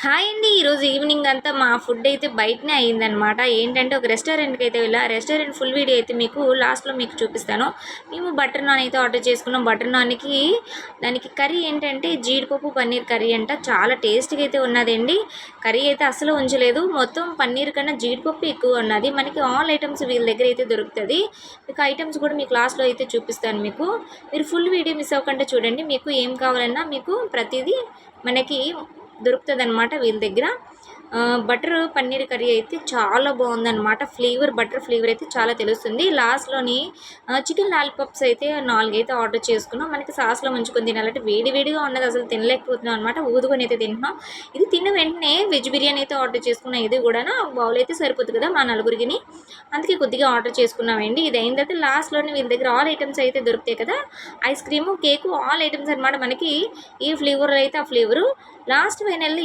Hi అండి. ఈరోజు evening అంతా మా ఫుడ్ అయితే బయటనే అయ్యిందనమాట. ఏంటంటే ఒక రెస్టారెంట్‌కి అయితే వెళ్ళా. రెస్టారెంట్ ఫుల్ వీడియో అయితే లాస్ట్‌లో మీకు చూపిస్తాను. మేము బటర్ నాన్ అయితే ఆర్డర్ చేసుకున్నాం. బటర్ నాన్‌కి దానికి కర్రీ ఏంటంటే జీడిపప్పు పన్నీర్ కర్రీ అంట. చాలా టేస్ట్‌గా అయితే ఉన్నదండి. కర్రీ అయితే అస్సలు ఉంచలేదు. మొత్తం పన్నీర్ కన్నా జీడిపప్పు ఎక్కువ ఉన్నది. మనకి ఆల్ ఐటమ్స్ వీళ్ళ దగ్గర అయితే దొరుకుతది. మీకు ఐటమ్స్ కూడా మీకు లాస్ట్‌లో అయితే చూపిస్తాను మీకు. మీరు ఫుల్ వీడియో మిస్ అవ్వకుండా చూడండి. మీకు ఏం కావాలన్నా మీకు ప్రతిదీ మనకి దొరుకుతుందన్నమాట వీళ్ళ దగ్గర. బటర్ పన్నీర్ కర్రీ అయితే చాలా బాగుందన్నమాట. బటర్ ఫ్లేవర్ అయితే చాలా తెలుస్తుంది. లాస్ట్లోని చికెన్ లాలీపాప్స్ అయితే 4 అయితే ఆర్డర్ చేసుకున్నాం. మనకి సాస్లో ముంచుకొని తినాలంటే వేడివేడిగా ఉన్నది, అసలు తినలేకపోతున్నాం అనమాట. ఊదుకొని అయితే తింటున్నాం. ఇది తిన్న వెంటనే వెజ్ బిర్యానీ అయితే ఆర్డర్ చేసుకున్నాం. ఇది కూడా బౌల్ అయితే సరిపోతుంది కదా మా నలుగురికి, అందుకే కొద్దిగా ఆర్డర్ చేసుకున్నామండి. ఇది అయిన తర్వాత లాస్ట్లోని వీళ్ళ దగ్గర ఆల్ ఐటమ్స్ అయితే దొరుకుతాయి కదా, ice cream cake all items అనమాట. మనకి ఏ ఫ్లేవర్ అయితే ఆ ఫ్లేవరు లాస్ట్ ఫైనల్లీ